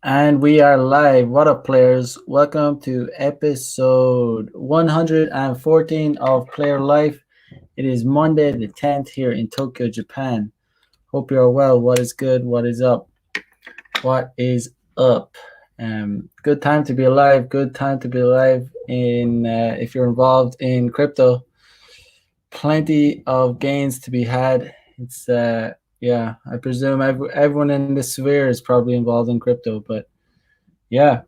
And we are live. What up, players? Welcome to episode 114 of Player Life. It is Monday the 10th here in Tokyo, Japan. Hope you are well. What is good? What is up? What is up? Good time to be alive. Good time to be alive. In if you're involved in crypto, plenty of gains to be had. It's yeah. I presume everyone in this sphere is probably involved in crypto, but yeah,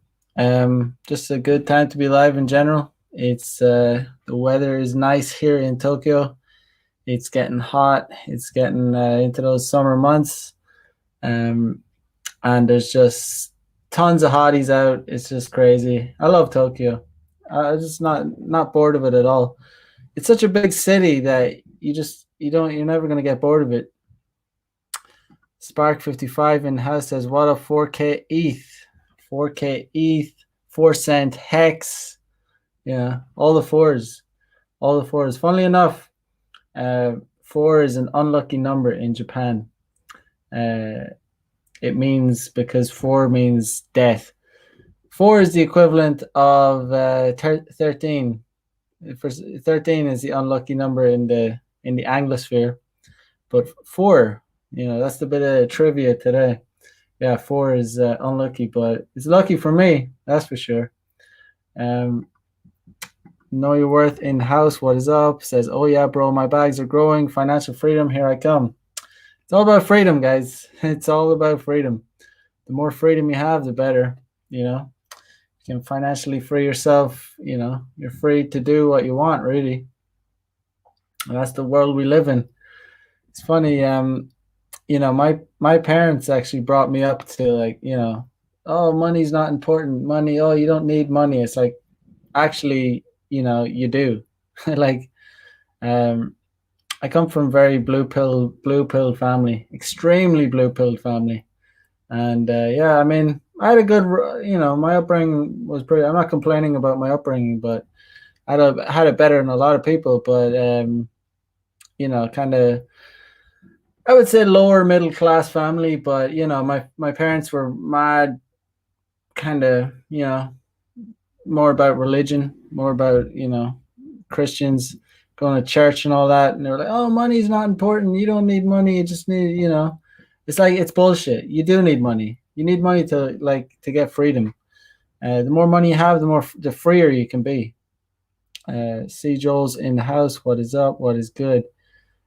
just a good time to be alive in general. It's the weather is nice here in Tokyo. It's getting hot. It's getting into those summer months, um, and there's just tons of hotties out. It's just crazy. I love Tokyo. I'm just not bored of it at all. It's such a big city that you're never gonna get bored of it. Spark 55 in house says, what a 4K ETH. 4K ETH, 4 cent hex. Yeah, all the fours. All the fours. Funnily enough, four is an unlucky number in Japan. It means because four means death. Four is the equivalent of 13. 13 is the unlucky number in the Anglosphere. But four, that's the bit of trivia today. Yeah, four is unlucky, but it's lucky for me, that's for sure. Know your worth in house. What is up? Says, oh yeah, bro, my bags are growing. Financial freedom, here I come. It's all about freedom, guys. It's all about freedom. The more freedom you have, the better. You can financially free yourself. You're free to do what you want, really. And that's the world we live in. It's funny. My parents actually brought me up to oh, money's not important. Money, oh, you don't need money. It's like, actually, you do. like, I come from very blue pill family, extremely blue pill family, and yeah, I mean, I had a good, my upbringing was pretty. I'm not complaining about my upbringing, but had it better than a lot of people, but kind of, I would say lower middle class family, but my parents were mad, kind of, more about religion, more about Christians going to church and all that, and they were like, "Oh, money's not important. You don't need money. You just need, It's like it's bullshit. You do need money. You need money to get freedom. The more money you have, the freer you can be. See Joel's in the house. What is up? What is good?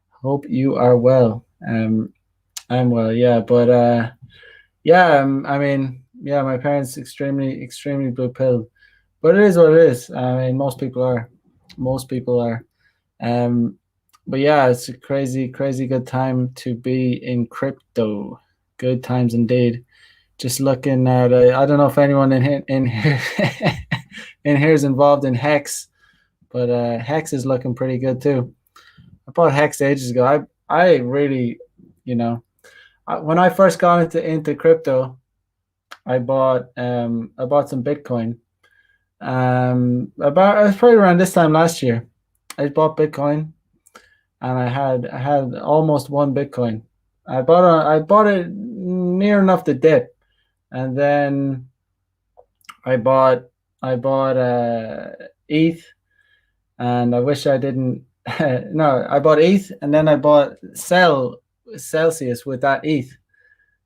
Hope you are well. I'm well, yeah, but yeah, I mean, yeah, my parents extremely blue pill, but it is what it is. I mean, most people are. Um, but yeah, it's a crazy good time to be in crypto. Good times indeed. Just looking at, I don't know if anyone in here in here is involved in Hex, but Hex is looking pretty good too. I bought Hex ages ago. I really, when I first got into crypto, I bought some Bitcoin. About it was probably around this time last year. I bought Bitcoin, and I had almost one Bitcoin. I bought it near enough to dip, and then I bought ETH, and I wish I didn't. No, I bought ETH, and then I bought Celsius with that ETH.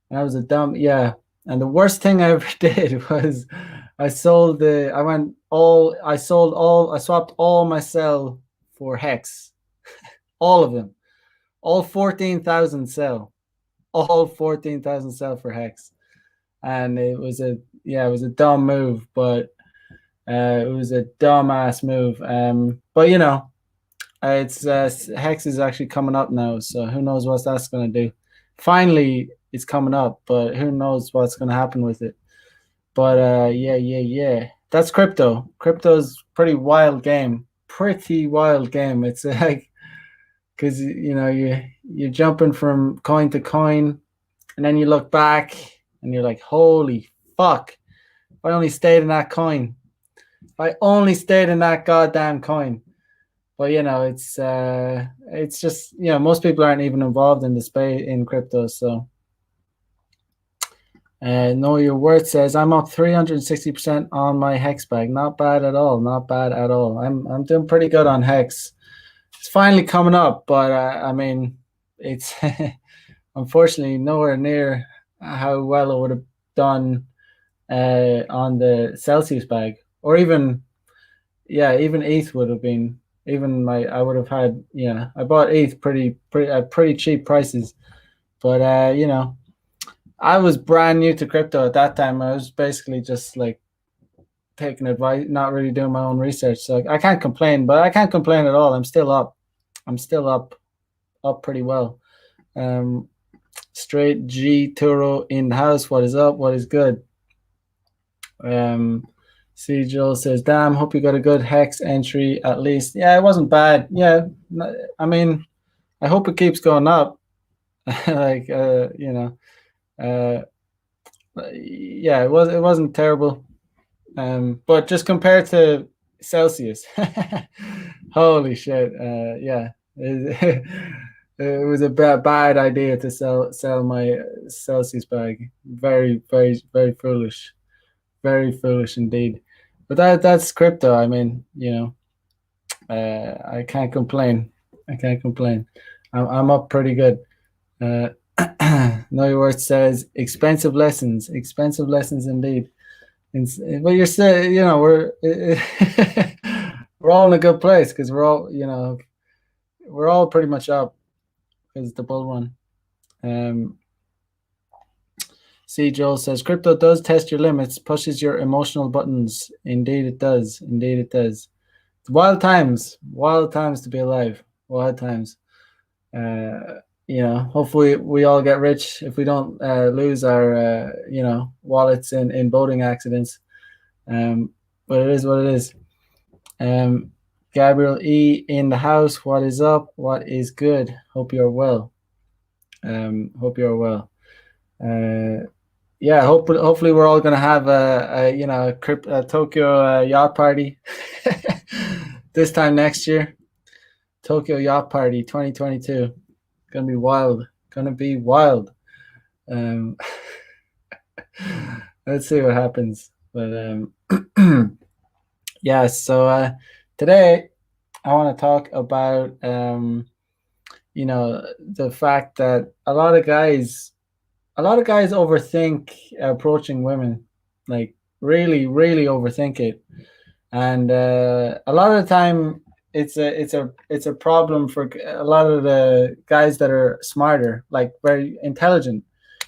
And that was a dumb, yeah. And the worst thing I ever did was I swapped all my Cell for Hex, all of them, all 14,000 Cell, all 14,000 Cell for Hex, and it was a dumb move, but it was a dumbass move. But it's Hex is actually coming up now, so who knows what that's gonna do. Finally, it's coming up, but who knows what's gonna happen with it. But yeah. That's crypto. Crypto's pretty wild game. Pretty wild game. It's like because you're jumping from coin to coin, and then you look back and you're like, holy fuck! If I only stayed in that coin. If I only stayed in that goddamn coin. But it's just most people aren't even involved in the space in crypto, so Know Your Worth says I'm up 360% on my hex bag. Not bad at all. Not bad at all. I'm doing pretty good on hex. It's finally coming up, but I mean, it's unfortunately nowhere near how well it would have done on the Celsius bag, or even even ETH would have been. Even my I would have had I bought ETH pretty at pretty cheap prices, but I was brand new to crypto at that time. I was basically just like taking advice, not really doing my own research. So I can't complain, but I can't complain at all. I'm still up. I'm still up pretty well. Um, Straight G Turo in the house. What is up? What is good? C Joel says, "Damn, hope you got a good hex entry at least." Yeah, it wasn't bad. Yeah, I mean, I hope it keeps going up. like uh, yeah, it wasn't terrible. But just compared to Celsius, holy shit! Yeah, it was a bad idea to sell my Celsius bag. Very, very, very foolish indeed. But that's crypto. I mean, I can't complain. I can't complain. I'm up pretty good. Uh, Know Your Worth says expensive lessons indeed. But you're still, we're all in a good place because we're all pretty much up because the bull run. C. Joel says crypto does test your limits, pushes your emotional buttons. Indeed, it does. Indeed, it does. It's wild times to be alive. Wild times. Hopefully we all get rich if we don't lose our, wallets in boating accidents. But it is what it is. Gabriel E in the house. What is up? What is good? Hope you're well. Hope you're well. Yeah, hopefully we're all gonna have a Tokyo yacht party this time next year. Tokyo yacht party 2022. Gonna be wild. Gonna be wild. Um, let's see what happens. But yeah. So today I want to talk about the fact that a lot of guys overthink approaching women, like really, really overthink it, and a lot of the time it's a problem for a lot of the guys that are smarter, like very intelligent.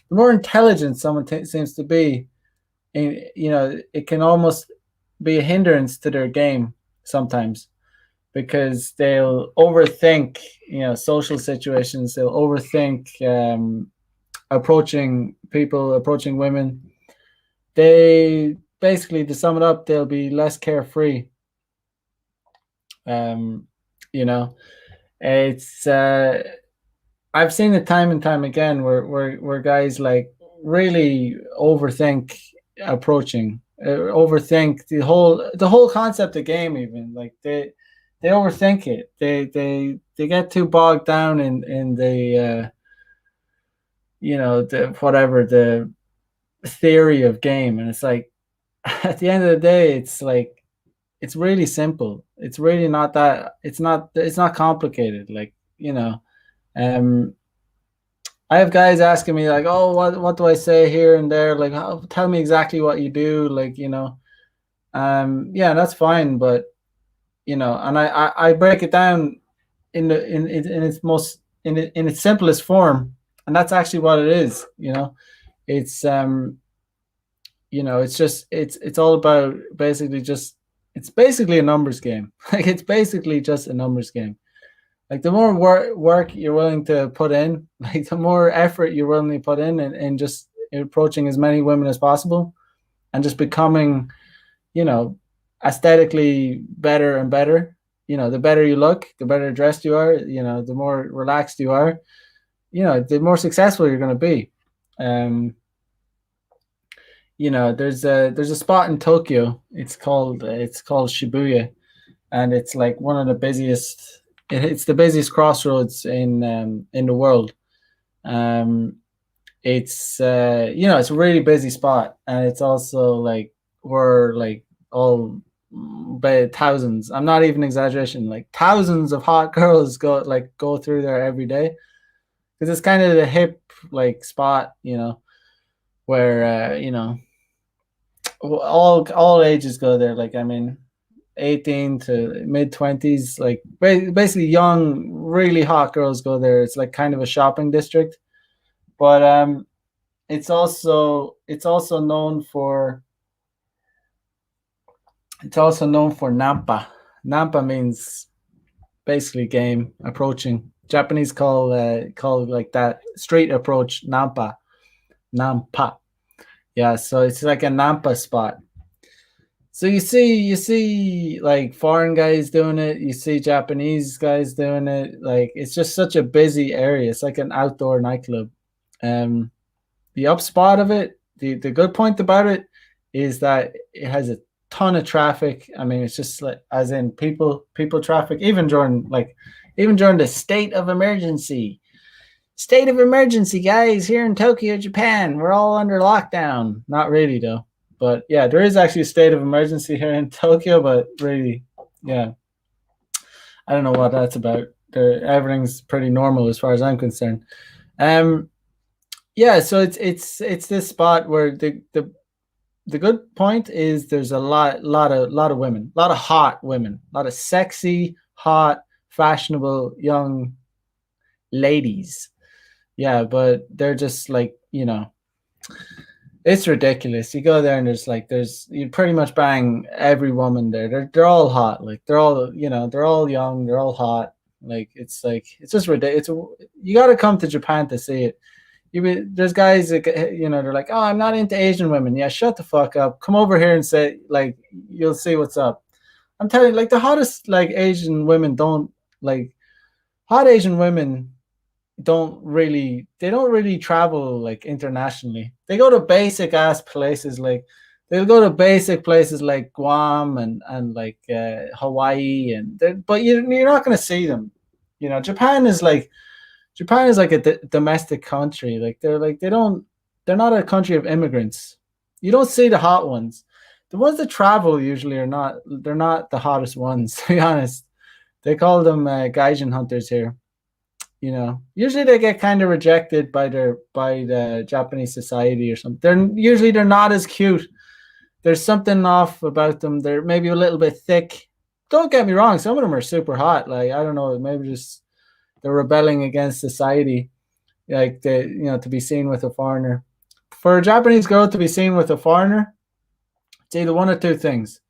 The more intelligent someone seems to be, it can almost be a hindrance to their game sometimes because they'll overthink, social situations. They'll overthink approaching people, approaching women. They basically, to sum it up, they'll be less carefree. Um, you know, it's I've seen it time and time again where guys like really overthink approaching, overthink the whole concept of game. Even like they overthink it. They get too bogged down in the the whatever the theory of game, and it's like at the end of the day, it's like it's really simple. It's really not that. It's not complicated. Like um, I have guys asking me like, "Oh, what do I say here and there?" Like, oh, tell me exactly what you do. Like, yeah, that's fine, but and I break it down in its most in its simplest form, and that's actually what it is. It's it's just it's all about basically just it's basically a numbers game. Like it's basically just a numbers game. Like the more work you're willing to put in, like the more effort you're willing to put in, and just approaching as many women as possible, and just becoming, you know, aesthetically better and better. The better you look, the better dressed you are. The more relaxed you are. The more successful you're going to be. There's a spot in Tokyo. It's called Shibuya, and it's like one of the busiest. It's the busiest crossroads in the world. it's a really busy spot, and it's also like we're like all by thousands. I'm not even exaggeration. Like thousands of hot girls go through there every day because it's kind of the hip like spot, where all ages go there. Like I mean, 18 to mid 20s, like basically young, really hot girls go there. It's like kind of a shopping district, but it's also known for Nampa. Nampa means basically game approaching. Japanese call like that street approach Nampa. Nampa. Yeah, so it's like a Nampa spot. So you see like foreign guys doing it, you see Japanese guys doing it. Like it's just such a busy area. It's like an outdoor nightclub. Um the up spot of it, the good point about it is that it has a ton of traffic. I mean, it's just like as in people traffic, even during the state of emergency. State of emergency, guys, here in Tokyo, Japan. We're all under lockdown. Not really though. But yeah, there is actually a state of emergency here in Tokyo, but really, yeah. I don't know what that's about. Everything's pretty normal as far as I'm concerned. Um yeah, so it's this spot where the good point is there's a lot of women, a lot of hot women, a lot of sexy, hot, fashionable young ladies. Yeah, but they're just like, it's ridiculous. You go there and there's you pretty much bang every woman there. They're all hot. Like they're all young, they're all hot. It's just ridiculous. You got to come to Japan to see it. There's guys that they're like, oh, I'm not into Asian women. Yeah, shut the fuck up. Come over here and say, like, you'll see what's up. I'm telling you, like, the hottest like Asian women don't like hot Asian women they don't really travel like internationally. They go to basic ass places like they'll go to basic places like Guam and like Hawaii, but you're not going to see them. Japan is like a domestic country. Like they're not a country of immigrants. You don't see the hot ones. The ones that travel usually they're not the hottest ones, to be honest. They call them gaijin hunters here. Usually they get kind of rejected by the Japanese society or something. They're not as cute. There's something off about them. They're maybe a little bit thick. Don't get me wrong, some of them are super hot. Like I don't know, maybe just they're rebelling against society, like to be seen with a foreigner. For a Japanese girl to be seen with a foreigner, it's either one or two things.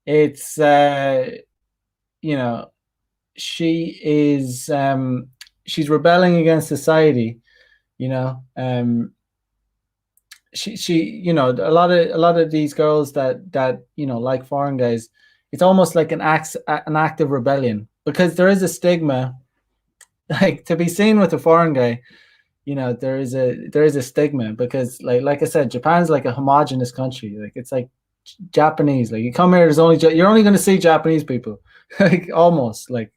It's you know she is she's rebelling against society. You know, she a lot of these girls that like foreign guys, it's almost like an act of rebellion because there is a stigma. Like to be seen with a foreign guy, there is a stigma because like I said, Japan's like a homogenous country. Like it's like Japanese. Like you come here, you're only going to see Japanese people. Like almost like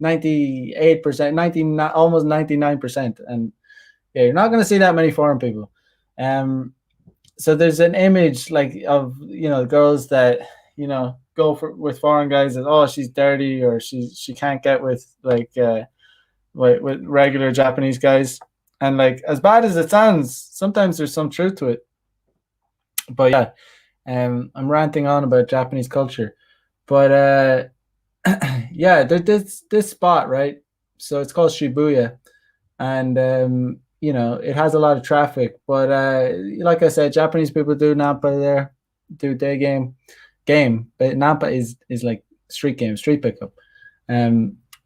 98%, 19, almost 99%, and yeah, you're not going to see that many foreign people. So there's an image like of girls that go with foreign guys that, oh, she's dirty, or she can't get with like with regular Japanese guys. And like as bad as it sounds, sometimes there's some truth to it. But yeah, I'm ranting on about Japanese culture, but yeah, this spot, right? So it's called Shibuya, and it has a lot of traffic. But like I said, Japanese people do Nampa there, do day game, but Nampa is like street pickup.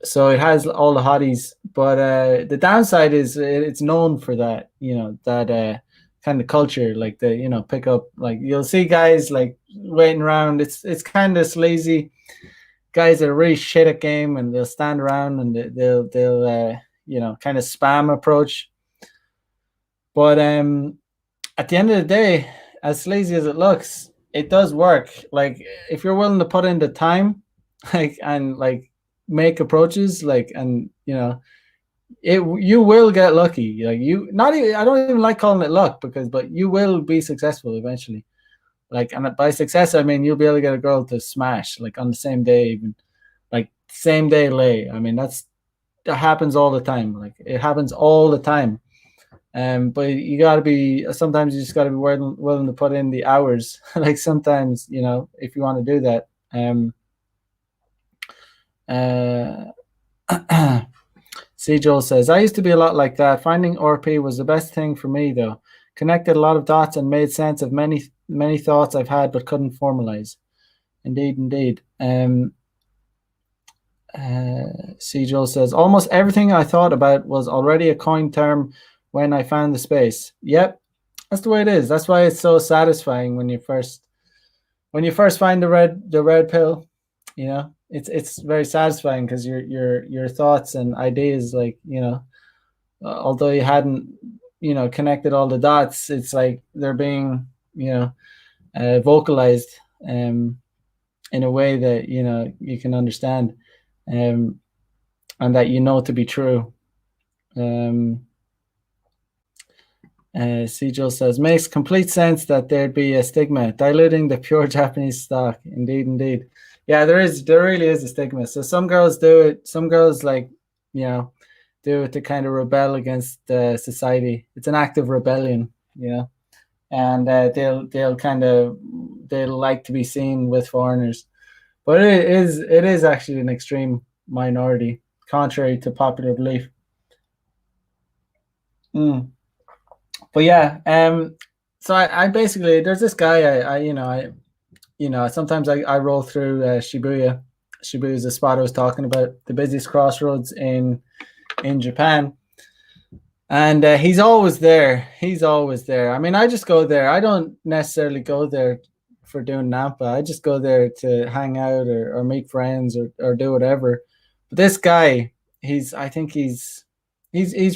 So it has all the hotties, but the downside is it's known for that, that kind of culture, like the pick up, like you'll see guys like waiting around. It's kind of sleazy. Guys that are really shit at game, and they'll stand around and they'll kind of spam approach. But at the end of the day, as sleazy as it looks, it does work. Like if you're willing to put in the time, like and like make approaches, like and you will get lucky. Like you, not even I don't even like calling it luck because, but you will be successful eventually. Like, and by success I mean you'll be able to get a girl to smash like on the same day, even like same day lay. I mean that happens all the time. Like it happens all the time. But you got to be. Sometimes you just got to be willing to put in the hours. Like sometimes, if you want to do that. Uh, C. Joel says, I used to be a lot like that. Finding RP was the best thing for me, though. Connected a lot of dots and made sense of many thoughts I've had but couldn't formalize. Indeed, indeed. C. Joel says, almost everything I thought about was already a coined term when I found the space. Yep, that's the way it is. That's why it's so satisfying when you first find the red pill. It's very satisfying because your thoughts and ideas, like, although you hadn't connected all the dots, it's like they're being vocalized in a way that you can understand, um, and that to be true. Sejal says, makes complete sense that there'd be a stigma, diluting the pure Japanese stock. Indeed, indeed. Yeah, there really is a stigma. So some girls do it. Some girls do it to kind of rebel against society. It's an act of rebellion, and they'll like to be seen with foreigners. But it is actually an extreme minority, contrary to popular belief. Mm. But yeah, so I basically, there's this guy sometimes I roll through Shibuya. Shibuya is the spot I was talking about, the busiest crossroads in Japan. And he's always there. He's always there. I mean, I just go there. I don't necessarily go there for doing Nampa. I just go there to hang out or meet friends or do whatever. But this guy, I think he's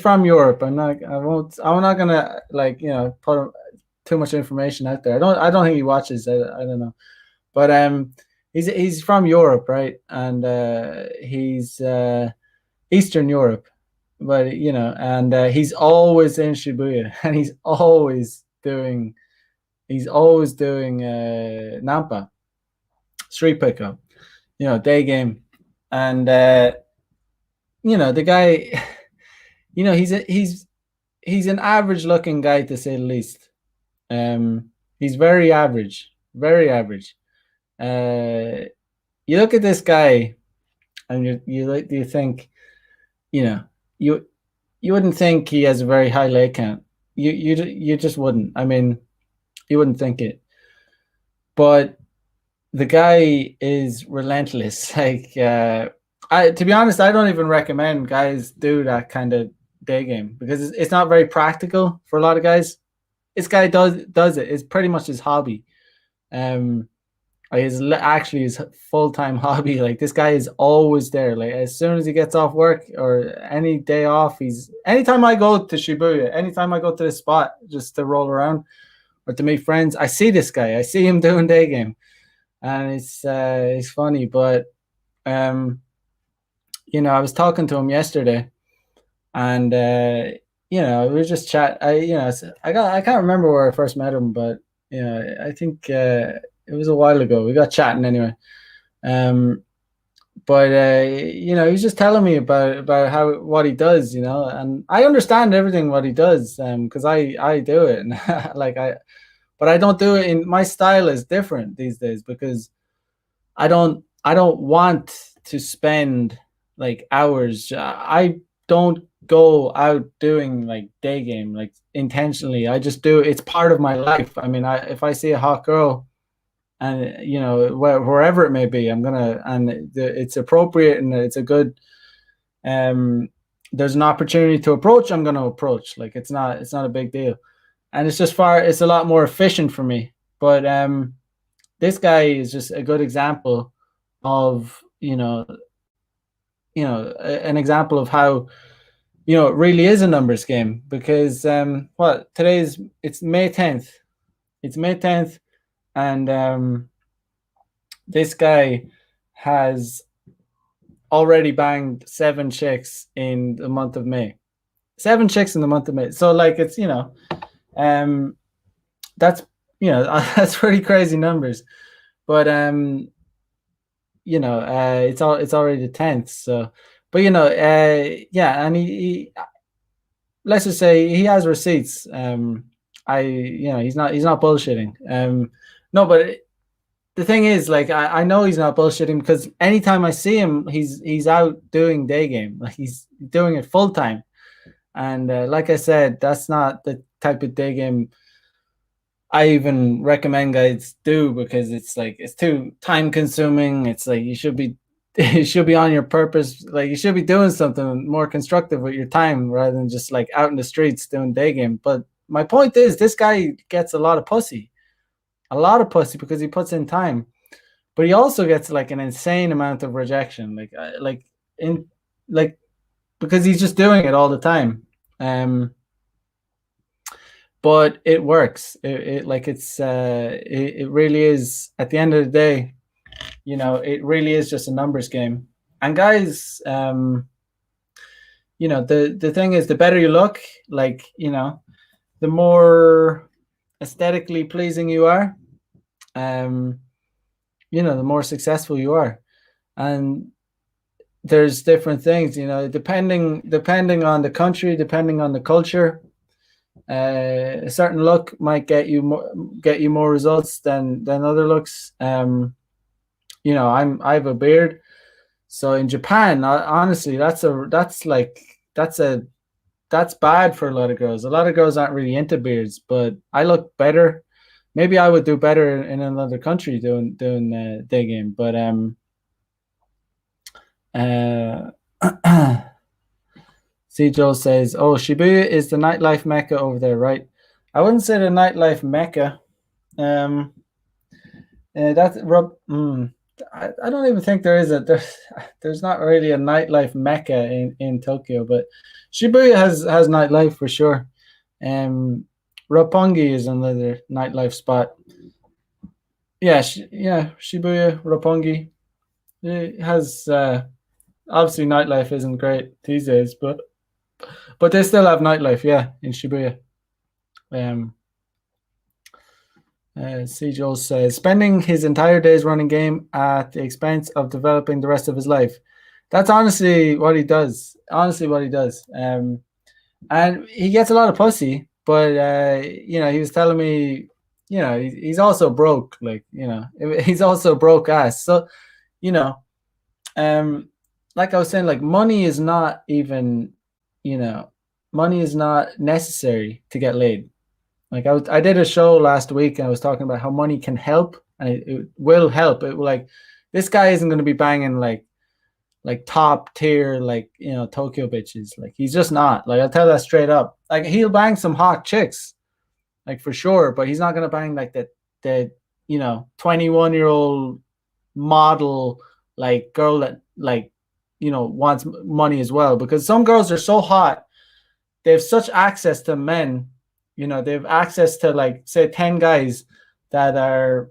from Europe. I'm not gonna put too much information out there. I don't think he watches. I don't know. But he's from Europe, right? And he's Eastern Europe, but and he's always in Shibuya, and he's always doing Nampa street pickup, day game, and the guy, he's an average looking guy, to say the least. He's very average, very average. You look at this guy, and you think, you you wouldn't think he has a very high leg count. You just wouldn't. I mean, you wouldn't think it. But the guy is relentless. Like, to be honest, I don't even recommend guys do that kind of day game because it's not very practical for a lot of guys. This guy does it. It's pretty much his hobby. Actually his full-time hobby. Like, this guy is always there. Like, as soon as he gets off work or any day off, anytime I go to Shibuya, anytime I go to this spot just to roll around or to meet friends, I see this guy. I see him doing day game, and it's funny. But I was talking to him yesterday, and we were just chat. I can't remember where I first met him, but I think it was a while ago. We got chatting anyway. But he was just telling me about what he does, and I understand everything what he does, because I do it, and but I don't do it in my style is different these days because I don't want to spend like hours. I don't go out doing like day game like intentionally. I just do. It's part of my life. I mean, if I see a hot girl, and wherever it may be, I'm gonna, and it's appropriate and it's a good, there's an opportunity to approach, I'm gonna approach. Like, it's not a big deal, and it's a lot more efficient for me. But this guy is just a good example of an example of how it really is a numbers game, because it's May 10th. It's May 10th, and this guy has already banged 7 chicks in the month of May. 7 chicks in the month of May. So like it's um, that's that's pretty crazy numbers. But it's already the 10th. So, but yeah, and he let's just say he has receipts. He's not bullshitting. No, but the thing is, like, I know he's not bullshitting because anytime I see him, he's out doing day game. Like he's doing it full time. And like I said, that's not the type of day game I even recommend guys do because it's like it's too time consuming. It's like you should be you should be on your purpose. Like you should be doing something more constructive with your time rather than just like out in the streets doing day game. But my point is this guy gets a lot of pussy because he puts in time, but he also gets like an insane amount of rejection. In like because he's just doing it all the time. Um, but it works. It really is. At the end of the day, it really is just a numbers game. And guys, the thing is, the better you look, like the more aesthetically pleasing you are, um, the more successful you are. And there's different things, depending on the country, depending on the culture. A certain look might get you more results than other looks. I have a beard, so in Japan, honestly, that's bad for a lot of girls. A lot of girls aren't really into beards, but I look better. Maybe I would do better in another country doing day game, but uh. C. Joel says, "Oh, Shibuya is the nightlife mecca over there, right?" I wouldn't say the nightlife mecca. Um, that's Rob. I don't even think there's not really a nightlife mecca in Tokyo, but Shibuya has nightlife for sure. Roppongi is another nightlife spot. Yeah, Shibuya, Roppongi. It has obviously nightlife isn't great these days, but they still have nightlife, yeah, in Shibuya. C. Joel says, spending his entire days running game at the expense of developing the rest of his life. That's honestly what he does. Honestly, what he does. And he gets a lot of pussy, but he was telling me, he's also broke. Like, he's also broke ass. So, you know, like I was saying, like money is not even, money is not necessary to get laid. Like I did a show last week and I was talking about how money can help and it will help. It will like this guy isn't going to be banging like top tier like Tokyo bitches. Like he's just not. Like I'll tell that straight up. Like he'll bang some hot chicks, like for sure, but he's not going to bang like the 21-year-old model like girl that like wants money as well, because some girls are so hot, they have such access to men, they have access to like say 10 guys that are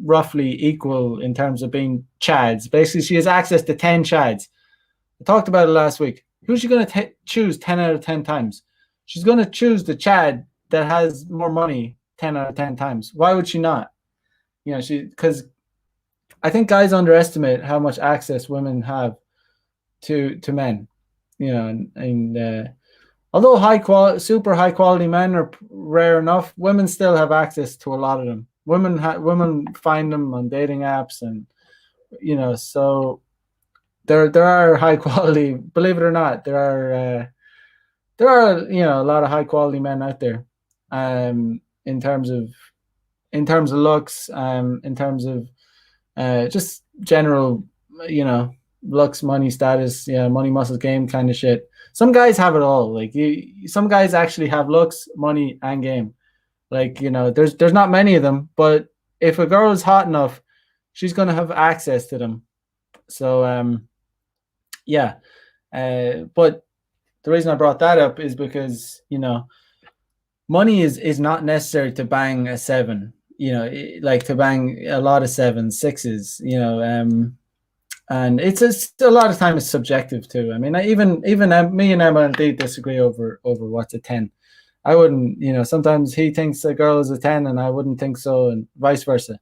roughly equal in terms of being chads. Basically she has access to 10 chads. I talked about it last week. Who's she going to choose 10 out of 10 times? She's going to choose the chad that has more money 10 out of 10 times. Why would she not? Because I think guys underestimate how much access women have to men. And although super high quality men are rare enough, women still have access to a lot of them. Women find them on dating apps, and so there are high quality. Believe it or not, there are a lot of high quality men out there. In terms of looks, in terms of just general, looks, money, status, money, muscles, game kind of shit. Some guys have it all. Like some guys actually have looks, money, and game. Like there's not many of them, but if a girl is hot enough, she's gonna have access to them. So yeah. But the reason I brought that up is because money is not necessary to bang a 7. Like to bang a lot of 7s, 6s. And it's a lot of time it's subjective too. I mean, even me and Emma indeed disagree over what's a 10. I wouldn't, sometimes he thinks a girl is a 10 and I wouldn't think so, and vice versa.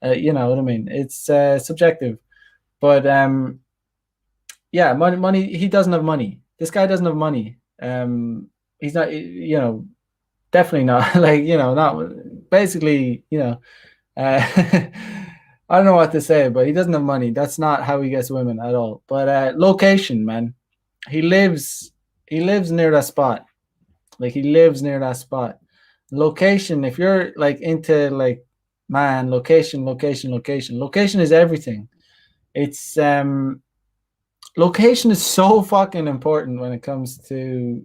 You know what I mean? It's subjective. But yeah, money. He doesn't have money. This guy doesn't have money. He's not, definitely not. Like, not basically. I don't know what to say, but he doesn't have money. That's not how he gets women at all. But location, man. He lives. He lives near that spot. Like he lives near that spot. Location. If you're like into like, man, location, location, location. Location is everything. It's location is so fucking important when it comes to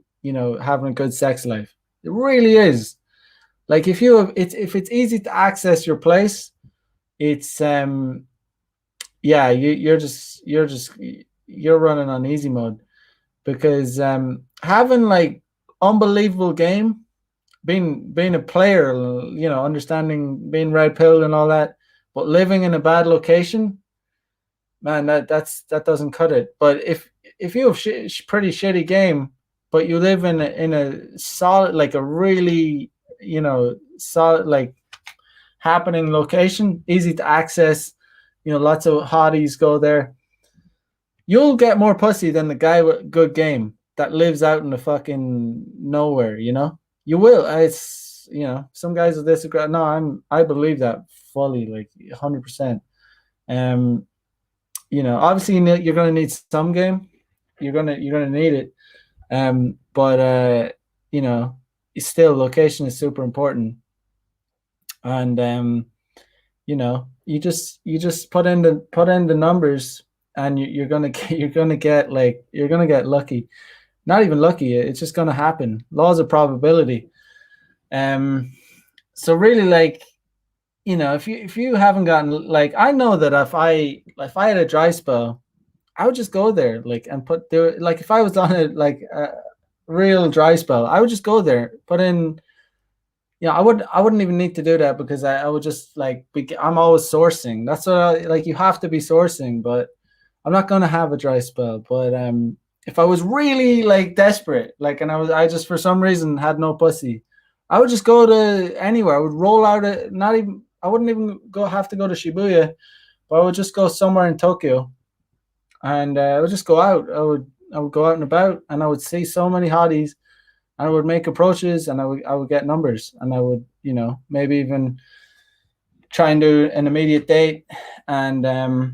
having a good sex life. It really is. Like if it's easy to access your place, it's yeah, you're running on easy mode because having like unbelievable game, being a player, understanding being red pill and all that, but living in a bad location, man, that doesn't cut it. But if you have pretty shitty game, but you live in a solid, like a really solid, like happening location, easy to access, lots of hotties go there, you'll get more pussy than the guy with good game that lives out in the fucking nowhere. You will. It's some guys will disagree. No, I believe that fully, like 100%. Obviously you're gonna need some game. You're gonna need it. But still location is super important. And you just put in the numbers, and you're gonna get lucky. Not even lucky. It's just gonna happen. Laws of probability. So really, like, if you haven't gotten, like, I know that if I had a dry spell, I would just go there, like, and put there, like, if I was on a real dry spell, I would just go there, put in. I wouldn't even need to do that because I would just like I'm always sourcing. That's what like you have to be sourcing, but I'm not gonna have a dry spell. But if I was really like desperate, like, and I just for some reason had no pussy, I would just go to anywhere. I would roll out a not even I wouldn't even have to go to Shibuya, but I would just go somewhere in Tokyo, and I would just go out. I would go out and about, and I would see so many hotties. I would make approaches, and I would get numbers, and I would maybe even try and do an immediate date, and try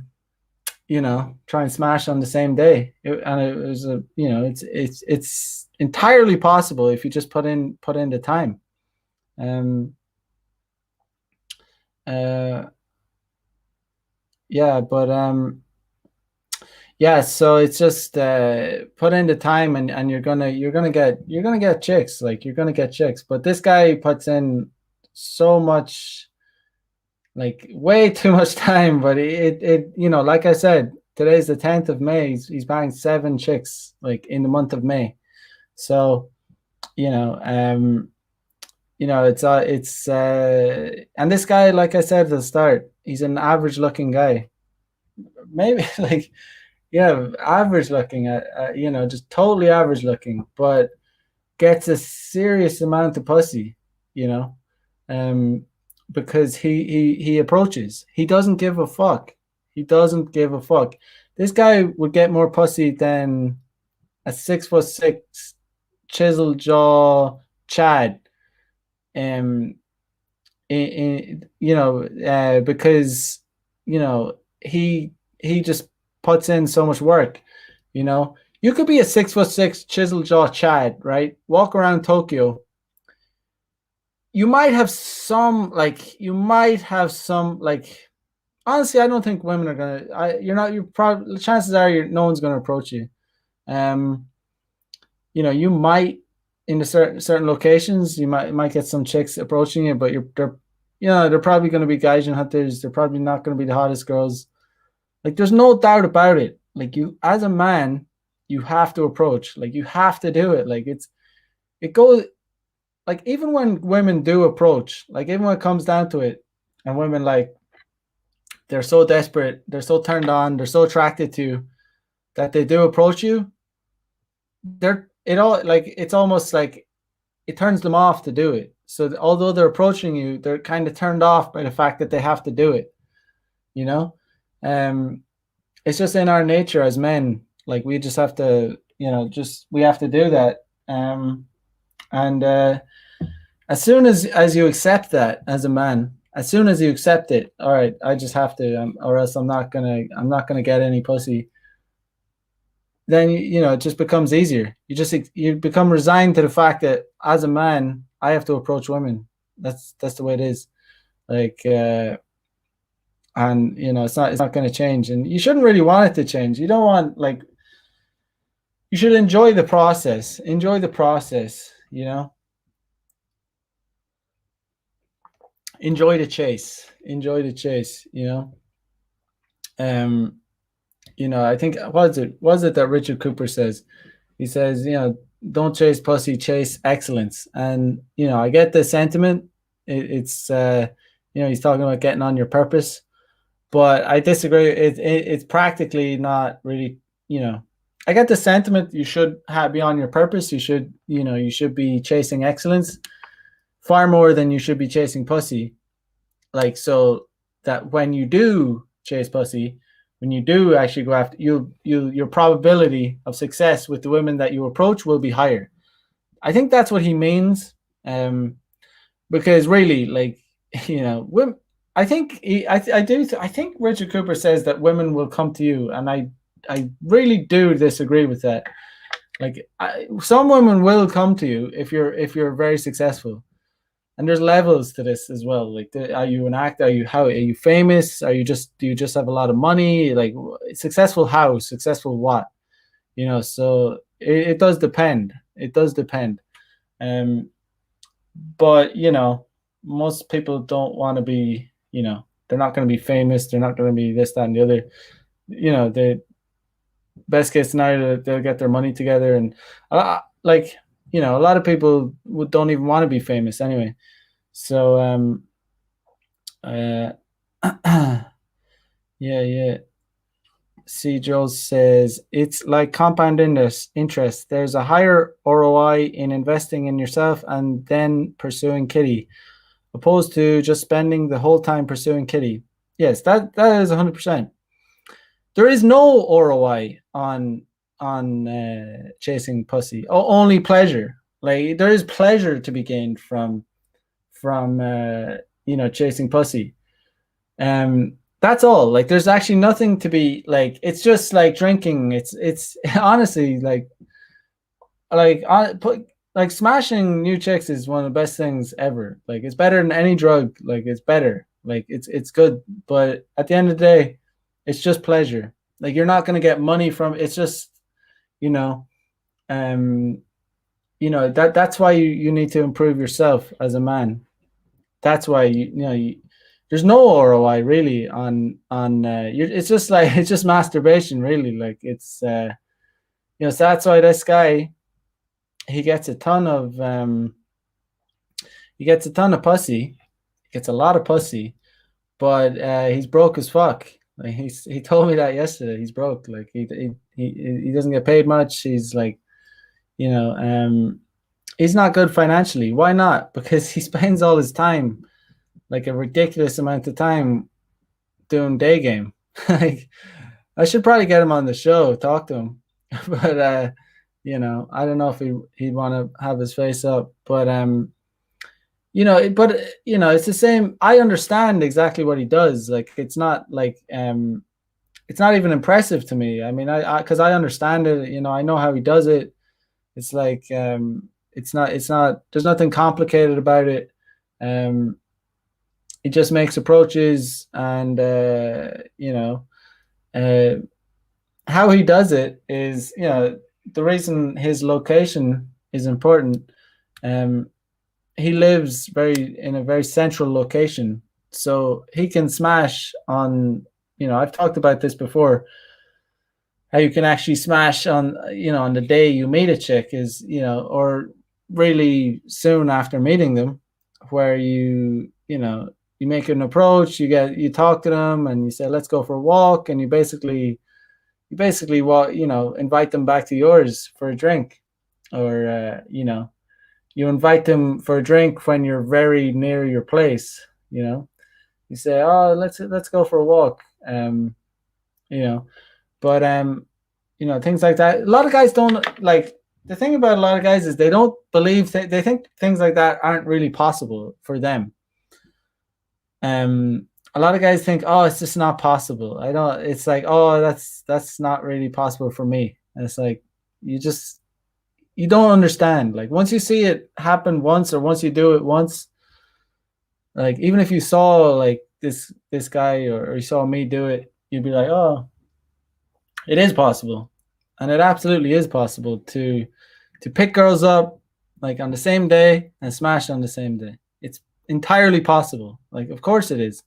and smash on the same day. And it was it's entirely possible if you just put in the time. Um. Yeah, but yeah, so it's just put in the time, and you're gonna get chicks, like you're gonna get chicks. But this guy puts in so much, like way too much time. But like I said, today's the 10th of May. He's banged 7 chicks like in the month of May. So you know, and this guy, like I said at the start, he's an average looking guy. Maybe like, yeah, average looking at just totally average looking, but gets a serious amount of pussy, you know, um, because he approaches. He doesn't give a fuck. He doesn't give a fuck. This guy would get more pussy than a 6'6" chisel jaw Chad. Um, because he just puts in so much work. You could be a 6'6" chisel jaw Chad, right? Walk around Tokyo. You might have some like honestly, I don't think women are gonna. You're probably chances are no one's gonna approach you. Um, you might in the certain locations you might get some chicks approaching you, but they're probably going to be gaijin hunters. They're probably not going to be the hottest girls. Like, there's no doubt about it. Like, you as a man, you have to approach. Like, you have to do it. Like, it goes, like, even when women do approach, like, even when it comes down to it, and women like they're so desperate, they're so turned on, they're so attracted to you that they do approach you, it's almost like it turns them off to do it. So although they're approaching you, they're kind of turned off by the fact that they have to do it. You know, um, it's just in our nature as men. Like we just have to, just we have to do that. And as soon as you accept that as a man, as soon as you accept it, all right, I just have to, or else I'm not gonna get any pussy. Then it just becomes easier. You become resigned to the fact that as a man, I have to approach women. That's the way it is. Like, and it's not going to change, and you shouldn't really want it to change. You don't want like you should enjoy the process. Enjoy the process. Enjoy the chase. Enjoy the chase. Um, I think was it that Richard Cooper says? He says, don't chase pussy, chase excellence. And I get the sentiment. It's he's talking about getting on your purpose, but I disagree. It's practically not really. I get the sentiment. You should be on your purpose. You should be chasing excellence far more than you should be chasing pussy. Like, so that when you do chase pussy, when you do actually go after your probability of success with the women that you approach will be higher. I think that's what he means. Because really, like, women, I think I think Richard Cooper says that women will come to you, and I really do disagree with that. Like, some women will come to you if you're very successful, and there's levels to this as well. Like, are you an actor? Are you famous? Do you just have a lot of money? Like, successful how? Successful what? So it does depend. It does depend. But most people don't want to be. They're not going to be famous. They're not going to be this, that, and the other. The best case scenario, they'll get their money together, and like a lot of people don't even want to be famous anyway. So yeah. C. Jules says it's like compound interest. There's a higher ROI in investing in yourself and then pursuing kitty, opposed to just spending the whole time pursuing kitty. Yes, that is 100%. There is no ROI on chasing pussy. Only pleasure. Like, there is pleasure to be gained from chasing pussy. That's all. Like, there's actually nothing to be like. It's just like drinking. It's honestly like smashing new chicks is one of the best things ever. Like, it's better than any drug. Like, it's better. Like, it's good. But at the end of the day, it's just pleasure. Like, you're not gonna get money from. It's just that's why you need to improve yourself as a man. That's why there's no ROI really on it's just like it's just masturbation really. Like, it's so that's why this guy, he gets a ton of pussy. He gets a lot of pussy, but he's broke as fuck. Like, he told me that yesterday. He's broke. Like, he doesn't get paid much. He's like, he's not good financially. Why not? Because he spends all his time, like a ridiculous amount of time, doing day game. Like, I should probably get him on the show, talk to him. But I don't know if he'd want to have his face up. But it's the same. I understand exactly what he does. Like, it's not like it's not even impressive to me. I mean, because I understand it. I know how he does it. It's like it's not. There's nothing complicated about it. He just makes approaches, and how he does it is, the reason his location is important. He lives in a very central location, so he can smash on. I've talked about this before. How you can actually smash on the day you meet a chick is, or really soon after meeting them, where you make an approach, you talk to them, and you say, let's go for a walk, and you basically invite them back to yours for a drink, or you invite them for a drink when you're very near your place. You say, oh, let's go for a walk. You know, but things like that. A lot of guys don't like. The thing about a lot of guys is they don't believe they think things like that aren't really possible for them. A lot of guys think, oh, it's just not possible. I don't. It's like, oh, that's not really possible for me. And it's like you don't understand. Like once you see it happen once, or once you do it once, like even if you saw like this guy, or you saw me do it, you'd be like, oh, it is possible, and it absolutely is possible to pick girls up like on the same day and smash on the same day. It's entirely possible. Like, of course it is.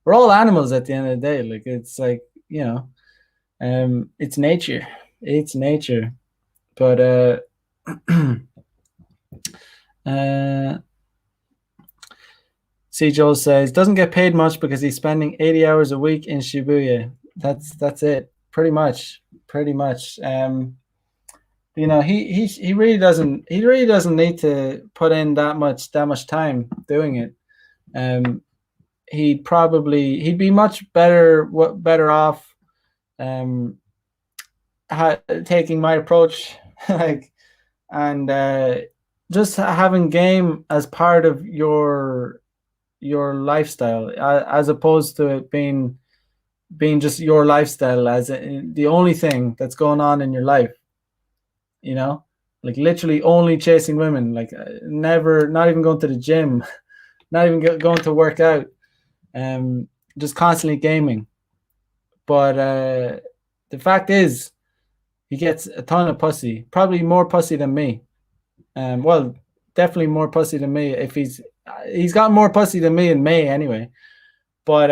We're all animals at the end of the day. Like, it's like, it's nature. It's nature. But C. Joel says doesn't get paid much because he's spending 80 hours a week in Shibuya. That's it. Pretty much. He really doesn't need to put in that much time doing it. He'd be much better off taking my approach, like, and just having game as part of your lifestyle, as opposed to it being just your lifestyle as the only thing that's going on in your life. Like literally only chasing women, like never, not even going to the gym, not even going to work out, just constantly gaming. But the fact is, he gets a ton of pussy, probably more pussy than me. Well, definitely more pussy than me. If he's got more pussy than me in May anyway. But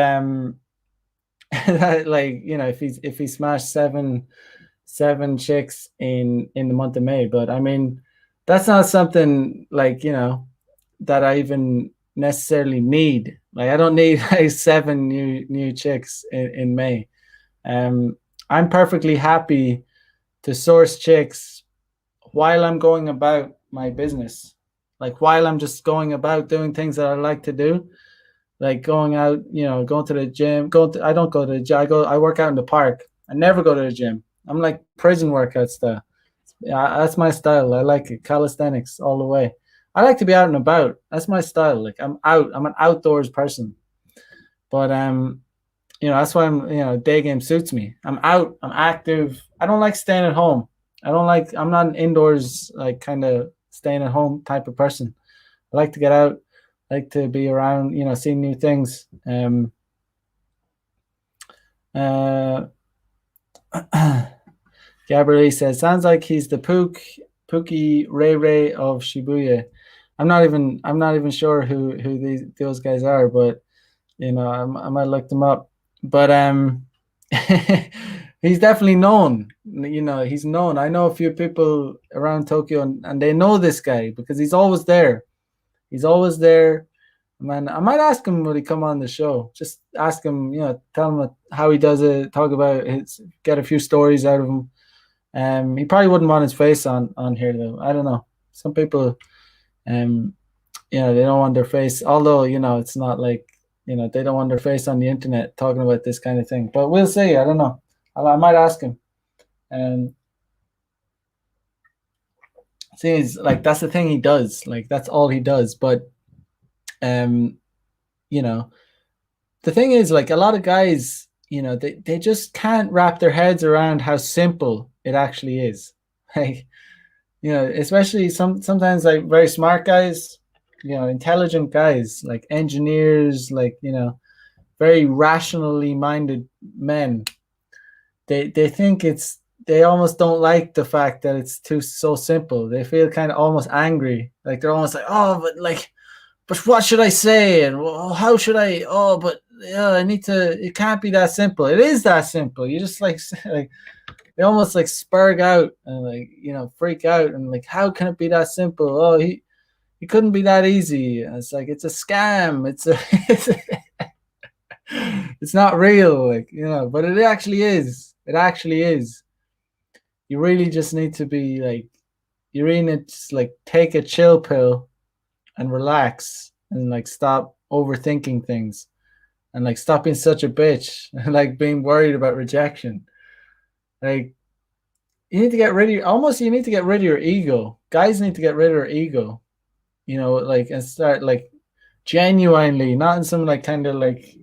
like, if he smashed seven chicks in the month of May. But I mean, that's not something like, that I even necessarily need. Like, I don't need like 7 new chicks in May. I'm perfectly happy to source chicks while I'm going about my business. Like while I'm just going about doing things that I like to do, like going out, going to the gym. I don't go to the gym. I work out in the park. I never go to the gym. I'm like prison workout style. Yeah, that's my style. I like it. Calisthenics all the way. I like to be out and about. That's my style. Like I'm out. I'm an outdoors person. But that's why day game suits me. I'm out. I'm active. I don't like staying at home. I'm not an indoors, like, kind of staying at home type of person. I like to get out. I like to be around, seeing new things. Gabrielle says, sounds like he's the Pookie Ray of Shibuya. I'm not even sure who those guys are, but I might look them up. But he's definitely known. He's known. I know a few people around Tokyo, and they know this guy because he's always there. He's always there. Man, I might ask him when he come on the show. Just ask him, tell him how he does it. Talk about get a few stories out of him. He probably wouldn't want his face on here though. I don't know. Some people, they don't want their face. Although it's not like they don't want their face on the internet talking about this kind of thing. But we'll see. I don't know. I might ask him. See, like that's the thing he does. Like that's all he does. But the thing is, like, a lot of guys, they just can't wrap their heads around how simple it actually is. Like, especially sometimes like very smart guys, intelligent guys, like engineers, like, very rationally minded men. They think they almost don't like the fact that it's so simple. They feel kind of almost angry. Like they're almost like, oh, but what should I say? And how should I? Oh, but I need to. It can't be that simple. It is that simple. You just like they almost like spurg out and like freak out and like, how can it be that simple? Oh, it couldn't be that easy. And it's like it's a scam. It's not real, like, but it actually is. It actually is. You really just need to be like, you really need to like take a chill pill and relax and like stop overthinking things and like stop being such a bitch and like being worried about rejection. Like you need to get rid of you need to get rid of your ego. Guys need to get rid of their ego, like and start like genuinely, not in some like kind of like,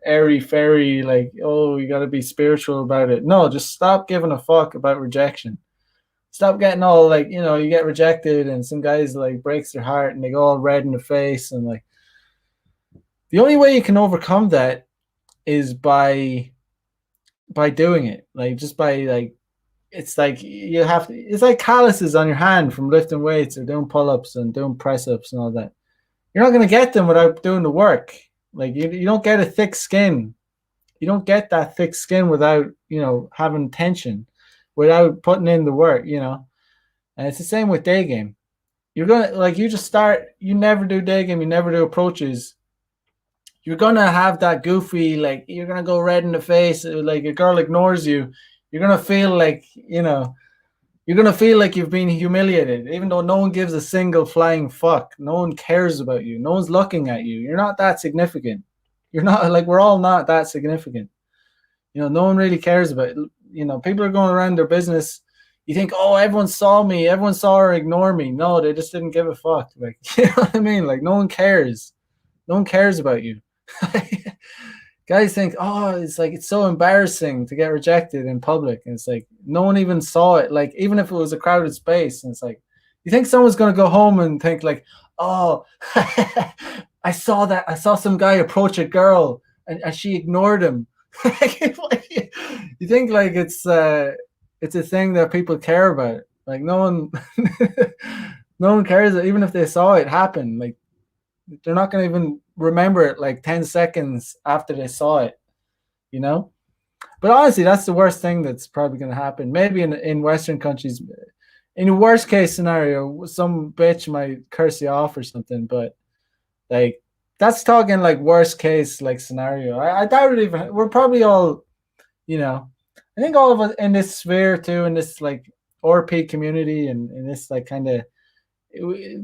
airy fairy, like, oh, you gotta be spiritual about it. No, just stop giving a fuck about rejection. Stop getting all like, you get rejected and some guys like breaks their heart and they go all red in the face and like the only way you can overcome that is by doing it. Like just by like it's like you have to it's like calluses on your hand from lifting weights or doing pull-ups and doing press-ups and all that. You're not going to get them without doing the work. Like you don't get a thick skin. You don't get that thick skin without, having tension, without putting in the work, And it's the same with day game. You're going to like, you just start, you never do day game. You never do approaches. You're going to have that goofy, like you're going to go red in the face. Like a girl ignores you. You're going to feel like, you're going to feel like you've been humiliated, even though no one gives a single flying fuck. No one cares about you. No one's looking at you. You're not that significant. You're not like, we're all not that significant. No one really cares about it. People are going around their business. You think, oh, everyone saw me. Everyone saw her ignore me. No, they just didn't give a fuck. Like, you know what I mean? Like, no one cares. No one cares about you. Guys think, oh, it's like it's so embarrassing to get rejected in public, and it's like no one even saw it. Like even if it was a crowded space, and it's like you think someone's gonna go home and think like, oh, I saw that. I saw some guy approach a girl and she ignored him. You think like it's a thing that people care about. Like no one, no one cares. Even if they saw it happen, like they're not gonna even remember it like 10 seconds after they saw it, But honestly, that's the worst thing that's probably going to happen. Maybe in Western countries, in a worst case scenario, some bitch might curse you off or something. But like, that's talking like worst case like scenario. I doubt it even. We're probably all, I think all of us in this sphere too, in this like RP community and in this like kind of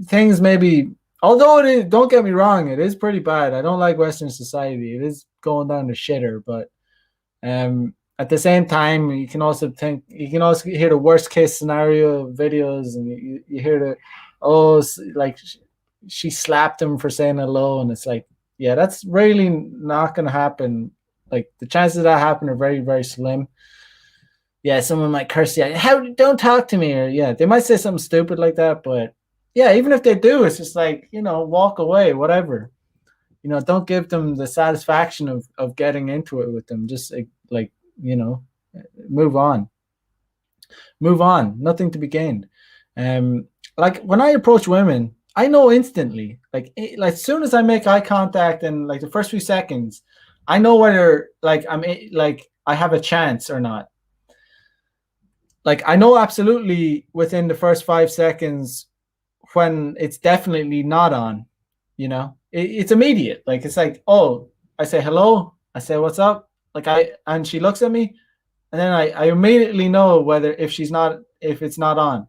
things maybe. Although it is, don't get me wrong, it is pretty bad. I don't like Western society. It is going down the shitter, but at the same time, you can also hear the worst case scenario videos, and you hear like she slapped him for saying hello, and it's like, yeah, that's really not going to happen. Like the chances of that happen are very, very slim. Yeah, someone might curse you. Don't talk to me, or yeah, they might say something stupid like that, but. Yeah, even if they do, it's just like, walk away, whatever. Don't give them the satisfaction of getting into it with them. Just like, move on. Move on. Nothing to be gained. Like when I approach women, I know instantly, like as soon as I make eye contact and like the first few seconds, I know whether like I have a chance or not. Like I know absolutely within the first 5 seconds when it's definitely not on, it's immediate. Like it's like, oh, I say hello, I say what's up, and she looks at me, and then I immediately know whether if it's not on.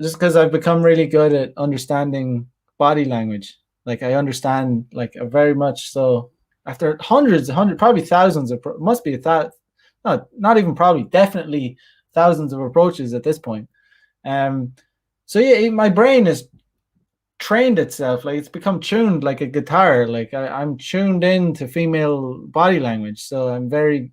Just because I've become really good at understanding body language. Like I understand like very much so after hundreds, probably thousands of must be not even probably, definitely thousands of approaches at this point. So yeah, my brain has trained itself, like it's become tuned like a guitar. Like I'm tuned in to female body language, so I'm very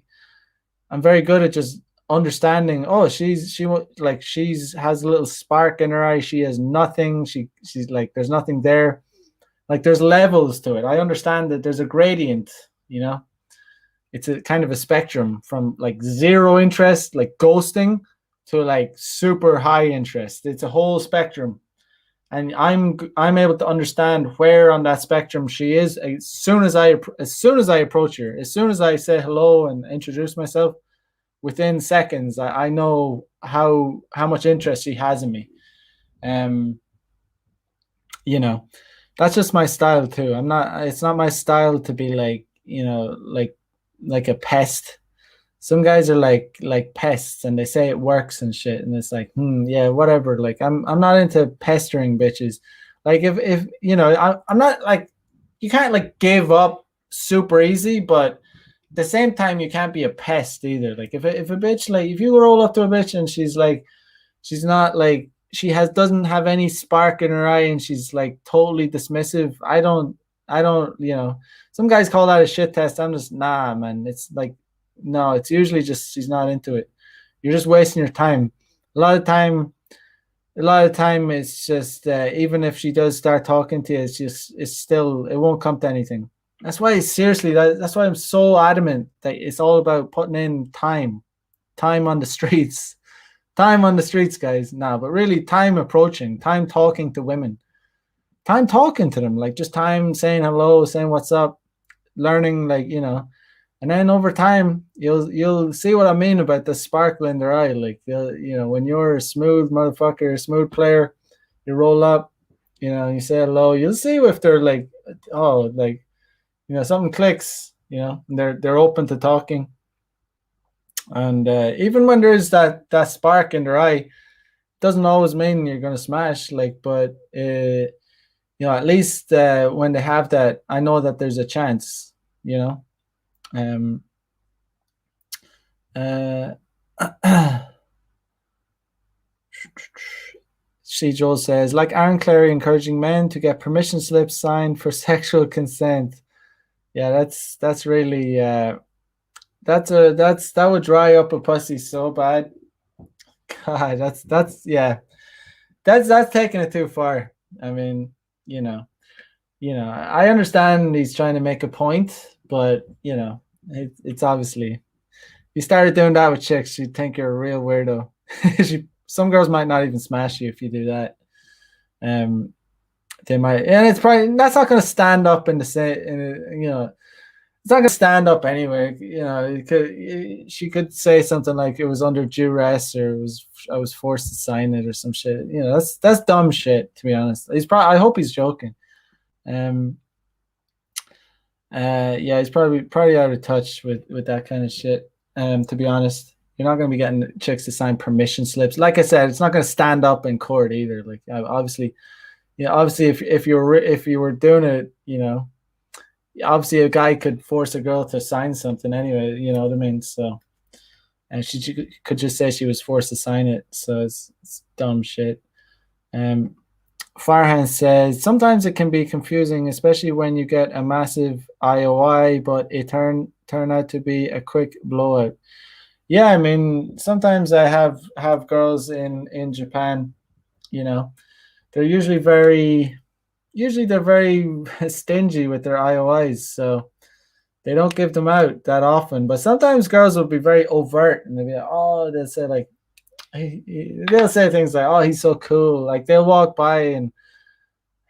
good at just understanding. Oh, she has a little spark in her eye. She has nothing. She's like there's nothing there. Like there's levels to it. I understand that there's a gradient. It's a kind of a spectrum from like zero interest, like ghosting, to like super high interest. It's a whole spectrum, and I'm able to understand where on that spectrum she is as soon as I approach her. As soon as I say hello and introduce myself, within seconds I know how much interest she has in me. you know, that's just my style too. I'm not. It's not my style to be like, like a pest. Some guys are like pests, and they say it works and shit, and it's like, yeah, whatever. Like I'm not into pestering bitches. Like if I'm not like, you can't like give up super easy, but at the same time you can't be a pest either. Like if a bitch, like if you roll up to a bitch and she's like, she's not like, she has doesn't have any spark in her eye, and she's like totally dismissive. I don't, some guys call that a shit test. I'm just, nah, man. It's like, no, it's usually just she's not into it. You're just wasting your time. A lot of time, a lot of time it's just, even if she does start talking to you, it's still, it won't come to anything. That's why, seriously, that's why I'm so adamant that it's all about putting in time on the streets. Time on the streets, guys. Nah, but really, time approaching, time talking to women, time talking to them, like just time saying hello, saying what's up, learning, like, and then over time, you'll see what I mean about the sparkle in their eye. Like, when you're a smooth motherfucker, a smooth player, you roll up, you say hello, you'll see if they're like, oh, like, something clicks, and they're open to talking. And even when there's that spark in their eye, doesn't always mean you're gonna smash. Like, but at least when they have that, I know that there's a chance. You know. Um. Uh. C. Joel says, like Aaron Clary encouraging men to get permission slips signed for sexual consent. Yeah, that's really, that would dry up a pussy so bad. God, that's yeah, that's taking it too far. I mean, you know, I understand he's trying to make a point, but it's obviously, you started doing that with chicks, you'd think you're a real weirdo. Some girls might not even smash you if you do that. Um, they might, and it's probably, that's not going to stand up in the same. It's not going to stand up anyway. She could say something like it was under duress, or I was forced to sign it, or some shit. That's dumb shit, to be honest. He's probably, I hope he's joking. Um, yeah, he's probably out of touch with that kind of shit. To be honest, you're not going to be getting chicks to sign permission slips. Like I said, it's not going to stand up in court either. Like, obviously, obviously, if you were doing it, obviously a guy could force a girl to sign something anyway. You know what I mean? So, and she could just say she was forced to sign it. So it's dumb shit. Um, Farhan says sometimes it can be confusing, especially when you get a massive IOI, but it turn out to be a quick blowout. Yeah, I mean, sometimes I have girls in Japan. You know, they're usually they're very stingy with their IOIs, so they don't give them out that often. But sometimes girls will be very overt, and they'll be like, oh, they'll say like, they'll say things like, oh, he's so cool. Like, they'll walk by and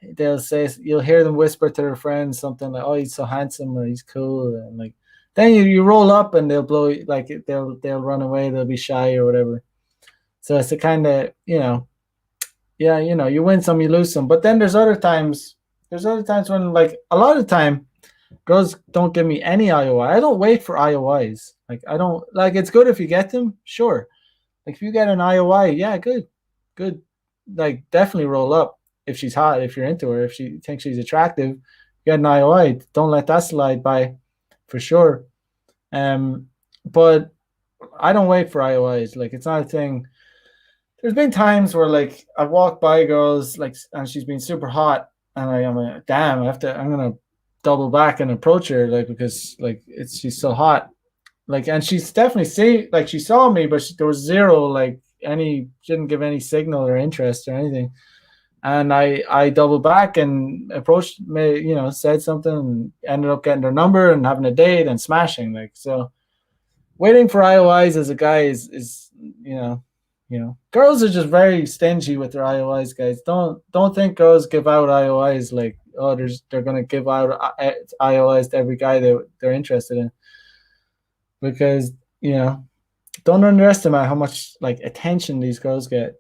they'll say, you'll hear them whisper to their friends something like, oh, he's so handsome, or he's cool, and like, then you roll up and they'll blow, like, they'll run away, they'll be shy or whatever. So it's a kind of, yeah, you win some, you lose some. But then there's other times when, like, a lot of the time girls don't give me any IOI. I don't wait for IOIs. Like, I don't, like, it's good if you get them, sure. Like, if you get an IOI, yeah, good. Like, definitely roll up if she's hot, if you're into her, if she thinks she's attractive. You get an IOI, don't let that slide by, for sure. But I don't wait for IOIs. Like, it's not a thing. There's been times where, like, I've walked by girls, like, and she's been super hot, and I'm like, damn, I'm gonna double back and approach her, like, because, like, she's so hot. Like, and she's definitely like, she saw me, but there was zero, like, she didn't give any signal or interest or anything. And I doubled back and approached me, said something, and ended up getting their number and having a date and smashing. Like, so waiting for IOIs as a guy is girls are just very stingy with their IOIs, guys. Don't think girls give out IOIs like, oh, they're gonna give out IOIs to every guy they're interested in, because don't underestimate how much, like, attention these girls get.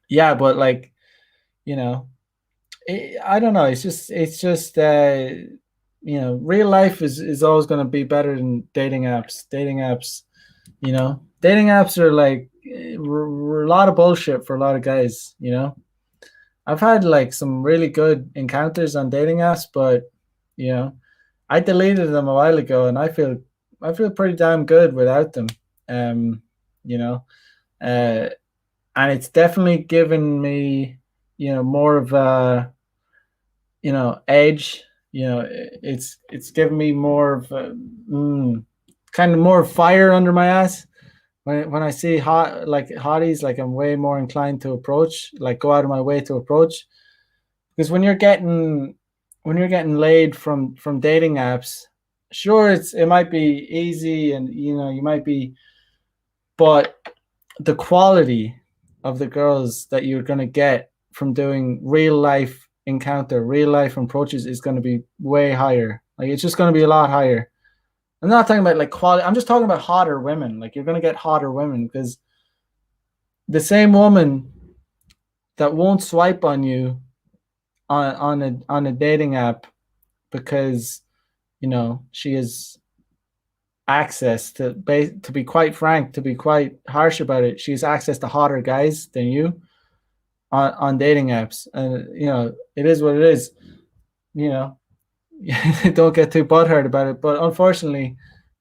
Yeah, but, like, you know, I don't know. It's just real life is always going to be better than dating apps. Dating apps are like a lot of bullshit for a lot of guys. I've had like some really good encounters on dating apps, but you know, I deleted them a while ago, and I feel pretty damn good without them. Um, you know, uh, and it's definitely given me, more of a, edge. It's given me more of a, kind of more fire under my ass. When I see hotties, like I'm way more inclined to approach, like go out of my way to approach. Because when you're getting laid from dating apps, sure it might be easy, and you might be, but the quality of the girls that you're going to get from doing real life approaches is going to be way higher. Like it's just going to be a lot higher. I'm not talking about like quality. I'm just talking about hotter women. Like you're going to get hotter women because the same woman that won't swipe on you on a dating app because she has access to be quite frank, to be quite harsh about it, she has access to hotter guys than you on dating apps, and it is what it is. you know don't get too butthurt about it, but unfortunately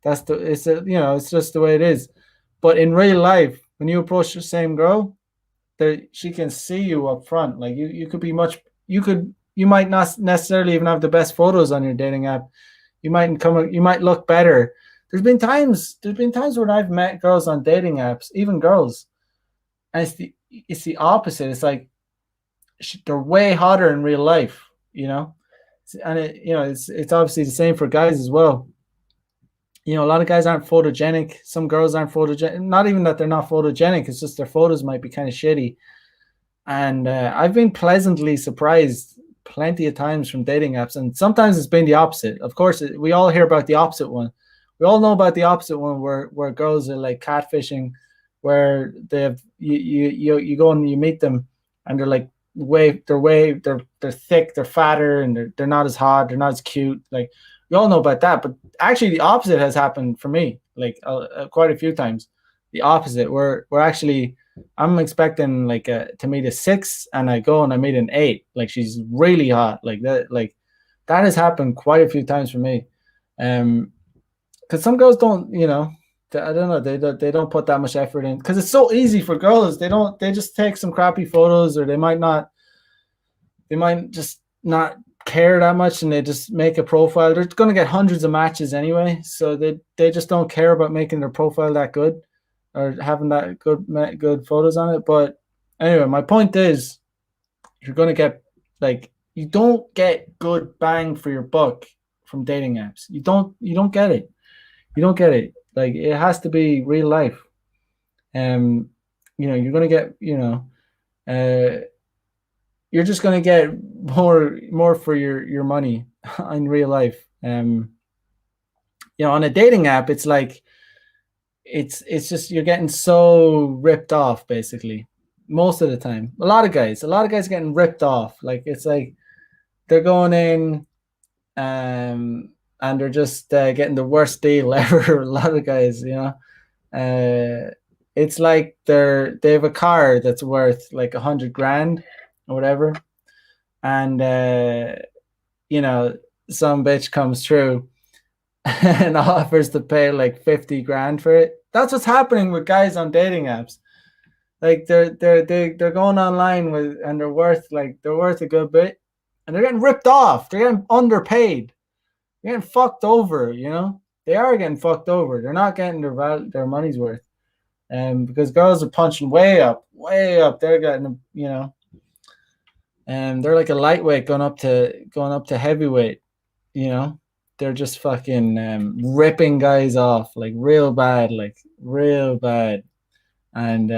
it's just the way it is. But in real life, when you approach the same girl, she can see you up front. Like you could be much you might not necessarily even have the best photos on your dating app. You might look better. There's been times when I've met girls on dating apps, even girls, and it's the opposite. It's like they're way hotter in real life, and it's obviously the same for guys as well. A lot of guys aren't photogenic. Some girls aren't photogenic. Not even that they're not photogenic. It's just their photos might be kind of shitty. And I've been pleasantly surprised plenty of times from dating apps, and sometimes it's been the opposite. Of course, we all hear about the opposite one. We all know about the opposite one where girls are like catfishing, where they have you go and you meet them, and they're like they're thick, they're fatter, and they're not as hot, they're not as cute. Like we all know about that, but actually the opposite has happened for me, like quite a few times. The opposite, where we're actually I'm expecting like to meet a 6, and I go and I meet an 8. Like she's really hot, like that. Like that has happened quite a few times for me. Because some girls don't, I don't know, they don't put that much effort in because it's so easy for girls. They just take some crappy photos, or they might just not care that much, and they just make a profile. They're going to get hundreds of matches anyway, so they just don't care about making their profile that good or having that good photos on it. But anyway, my point is, you're going to get you don't get good bang for your buck from dating apps. You don't get it. You don't get it. Like it has to be real life. You're going to get uh you're just going to get more for your money in real life. On a dating app, it's like it's just you're getting so ripped off basically most of the time. A lot of guys getting ripped off. Like it's like they're going in, and they're just getting the worst deal ever. A lot of guys, it's like they have a car that's worth like 100 grand or whatever, and some bitch comes through and offers to pay like 50 grand for it. That's what's happening with guys on dating apps. Like they're going online and they're worth a good bit, and they're getting ripped off. They're getting underpaid. They're getting fucked over. They are getting fucked over. They're not getting their money's worth. Because girls are punching way up, way up. They're getting and they're like a lightweight going up to heavyweight. They're just fucking ripping guys off like real bad, and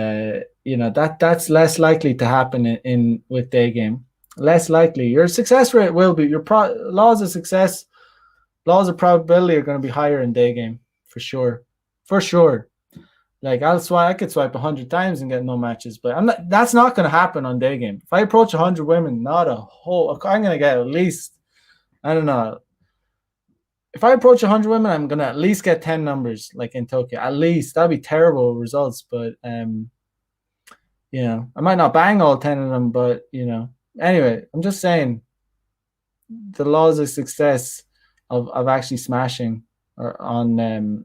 that's less likely to happen in with day game. Less likely. Your success rate will be laws of success, laws of probability are going to be higher in day game for sure, for sure. Like I could swipe 100 times and get no matches, but I'm not. That's not going to happen on day game. If I approach 100 women, not a whole. I'm going to get at least, I don't know. If I approach 100 women, I'm going to at least get 10 numbers, like in Tokyo. At least that'd be terrible results, but I might not bang all 10 of them, but anyway, I'm just saying the laws of success of actually smashing or on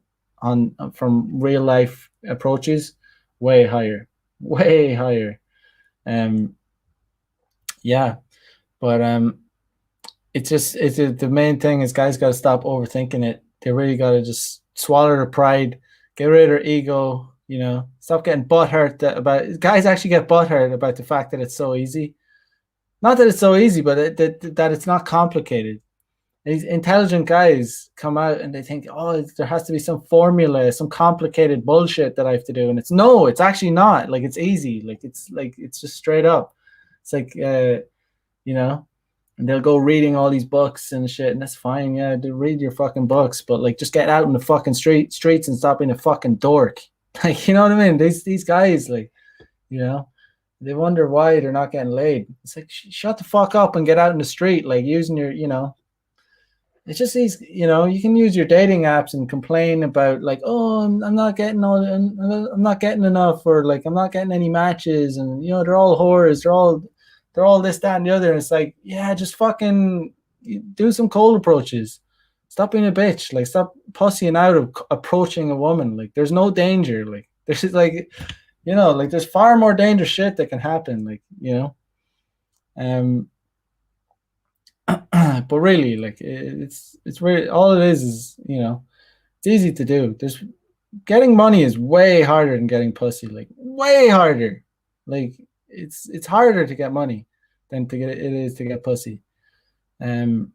from real life approaches way higher, way higher. Um, yeah, but the main thing is guys got to stop overthinking it. They really got to just swallow their pride, get rid of their ego. Stop getting butthurt about guys actually get butthurt about the fact that it's so easy. Not that it's so easy, but that it's not complicated. These intelligent guys come out and they think, oh, there has to be some formula, some complicated bullshit that I have to do, and it's actually not. Like it's easy. It's just straight up. It's like and they'll go reading all these books and shit, and that's fine. Yeah, do read your fucking books, but like just get out in the fucking streets and stop being a fucking dork. Like you know what I mean? These guys they wonder why they're not getting laid. It's like shut the fuck up and get out in the street, like using your it's just these, you can use your dating apps and complain about like, oh, I'm not getting I'm not getting enough, or like I'm not getting any matches, and they're all whores, they're all this, that, and the other. And it's like, yeah, just fucking do some cold approaches. Stop being a bitch. Like stop pussying out of approaching a woman. Like there's no danger. Like there's just like, like there's far more dangerous shit that can happen. Like but really, like it's really all it is it's easy to do. There's getting money is way harder than getting pussy, like way harder. Like it's harder to get money than it is to get pussy. Yeah,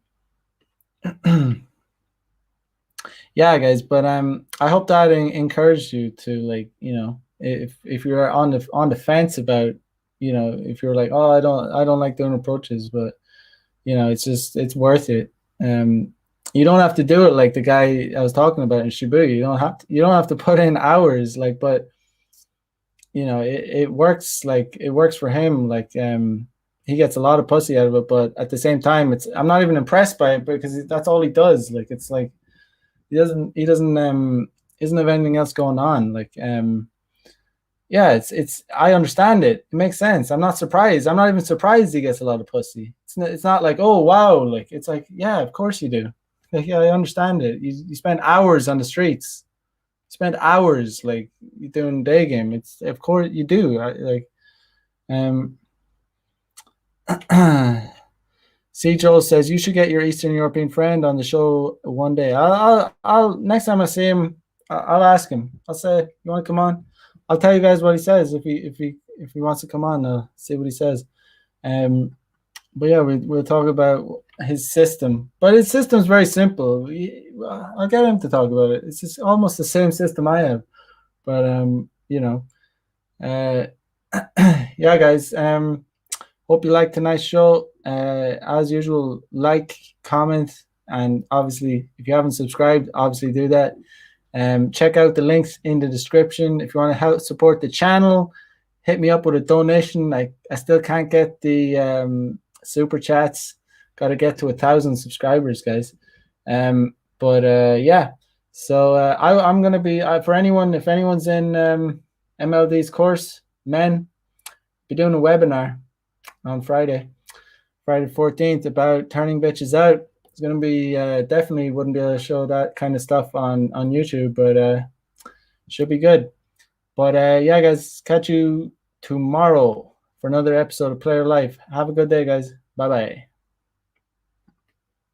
guys, but I hope that encouraged you to like if you're on the fence about if you're like, oh, I don't like doing approaches, but it's worth it. You don't have to do it like the guy I was talking about in Shibuya. You don't have to put in hours, like, but it works. Like it works for him. Like he gets a lot of pussy out of it, but at the same time, I'm not even impressed by it because that's all he does. Like it's like he doesn't have anything else going on. Like yeah, it's I understand it. It makes sense. I'm not surprised. I'm not even surprised he gets a lot of pussy. It's not like, oh wow, like it's like, yeah, of course you do. Like, yeah, I understand it. You spend hours on the streets. You spend hours like doing day game. It's of course you do. C. Joel says you should get your Eastern European friend on the show one day. I'll next time I see him, I'll ask him. I'll say, you want to come on? I'll tell you guys what he says if he wants to come on. I'll see what he says. But yeah, we'll talk about his system. But his system's very simple. I'll get him to talk about it. It's just almost the same system I have. But yeah, guys. Hope you liked tonight's show. As usual, like, comment, and obviously, if you haven't subscribed, obviously do that. Check out the links in the description. If you want to help support the channel, hit me up with a donation. I still can't get the super chats. Got to get to 1,000 subscribers, guys. But yeah. So I'm gonna be for anyone, if anyone's in MLD's course, men, be doing a webinar on Friday 14th about turning bitches out. It's gonna be definitely wouldn't be able to show that kind of stuff on YouTube, but should be good. But yeah, guys, catch you tomorrow for another episode of Player Life. Have a good day, guys. Bye bye.